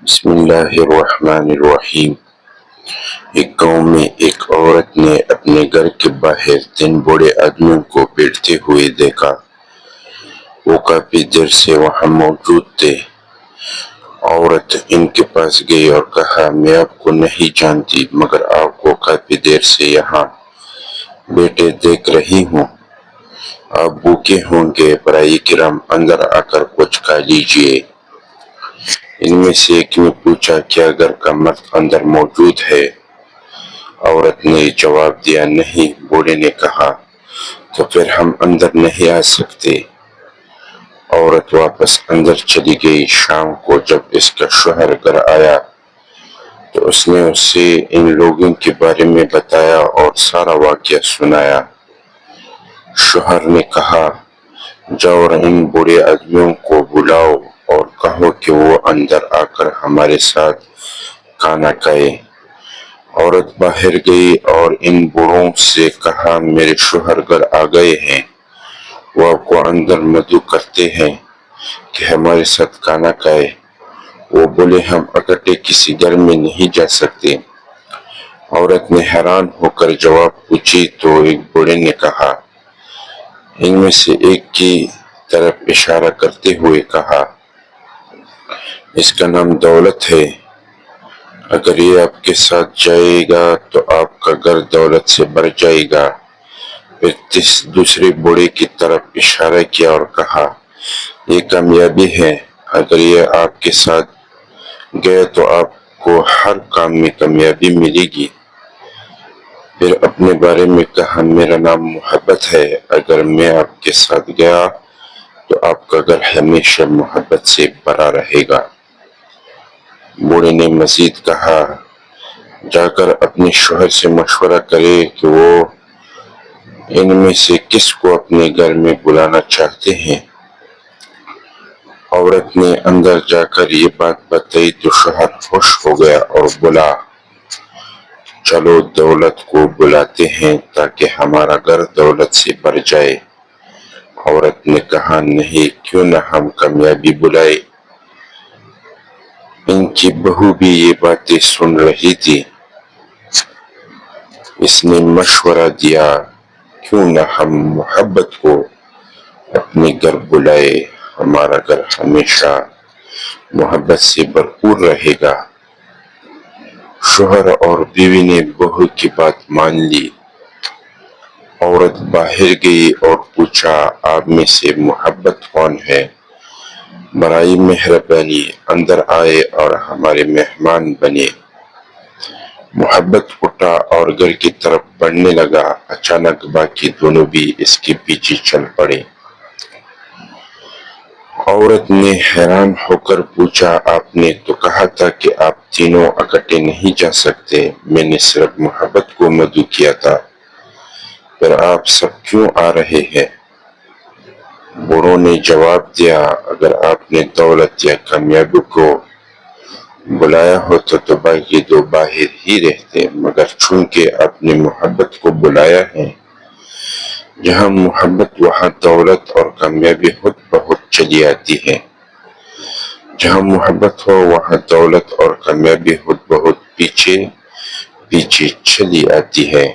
بسم اللہ الرحمن الرحیم۔ ایک گاؤں میں ایک عورت نے اپنے گھر کے باہر 3 بوڑھے آدمیوں کو بیٹھتے ہوئے دیکھا۔ وہ کافی دیر سے وہاں موجود تھے۔ عورت ان کے پاس گئی اور کہا، میں آپ کو نہیں جانتی مگر آپ کو کافی دیر سے یہاں بیٹھے دیکھ رہی ہوں۔ آپ بھوکے ہوں گے، برائے کرم اندر آ کر کچھ کھا لیجیے۔ ان میں سے ایک نے پوچھا، کیا گھر کا مرد اندر موجود ہے؟ عورت نے جواب دیا، نہیں۔ بوڑھے نے کہا، تو پھر ہم اندر نہیں آ سکتے۔ عورت واپس اندر چلی گئی۔ شام کو جب اس کا شوہر گھر آیا تو اس نے اسے ان لوگوں کے بارے میں بتایا اور سارا واقعہ سنایا۔ شوہر نے کہا، جاؤ اور ان بوڑھے آدمیوں کو بلاؤ اور کہو کہ وہ اندر آ کر ہمارے ساتھ کھانا کھائے۔ عورت باہر گئی اور ان بوڑھوں سے کہا، میرے شوہر گھر آ گئے ہیں۔ وہ آپ کو اندر مدعو کرتے ہیں کہ ہمارے ساتھ کھانا کھائے۔ وہ بولے، ہم اکٹھے کسی گھر میں نہیں جا سکتے۔ عورت نے حیران ہو کر جواب پوچھی تو ایک بوڑھے نے کہا، ان میں سے ایک کی طرف اشارہ کرتے ہوئے کہا، اس کا نام دولت ہے۔ اگر یہ آپ کے ساتھ جائے گا تو آپ کا گھر دولت سے بھر جائے گا۔ پھر دوسرے بوڑھے کی طرف اشارہ کیا اور کہا، یہ کامیابی ہے۔ اگر یہ آپ کے ساتھ گیا تو آپ کو ہر کام میں کامیابی ملے گی۔ پھر اپنے بارے میں کہا، میرا نام محبت ہے۔ اگر میں آپ کے ساتھ گیا تو آپ کا گھر ہمیشہ محبت سے بھرا رہے گا۔ بوڑھے نے مزید کہا، جا کر اپنے شوہر سے مشورہ کرے کہ وہ ان میں سے کس کو اپنے گھر میں بلانا چاہتے ہیں۔ عورت نے اندر جا کر یہ بات بتائی تو شوہر خوش ہو گیا اور بولا، چلو دولت کو بلاتے ہیں تاکہ ہمارا گھر دولت سے بھر جائے۔ عورت نے کہا، نہیں، کیوں نہ ہم کامیابی بلائیں۔ ان کی بہو بھی یہ باتیں سن رہی تھی۔ اس نے مشورہ دیا، کیوں نہ ہم محبت کو اپنے گھر بلائیں، ہمارا گھر ہمیشہ محبت سے بھرپور رہے گا۔ شوہر اور بیوی نے بہو کی بات مان لی۔ عورت باہر گئی اور پوچھا، آپ میں سے محبت کون ہے؟ برائے مہربانی اندر آئے اور ہمارے مہمان بنے۔ محبت اٹھا اور گھر کی طرف بڑھنے لگا۔ اچانک باقی دونوں بھی اس کے پیچھے چل پڑے۔ عورت نے حیران ہو کر پوچھا، آپ نے تو کہا تھا کہ آپ تینوں اکٹھے نہیں جا سکتے۔ میں نے صرف محبت کو مدعو کیا تھا، پھر آپ سب کیوں آ رہے ہیں؟ بوڑھوں نے جواب دیا، اگر آپ نے دولت یا کامیابی کو بلایا ہوتا تو باقی دو باہر ہی رہتے، مگر چونکہ آپ نے محبت کو بلایا ہے، جہاں محبت وہاں دولت اور کامیابی خود بخود چلی آتی ہے۔ جہاں محبت ہو وہاں دولت اور کامیابی خود بخود پیچھے پیچھے چلی آتی ہے۔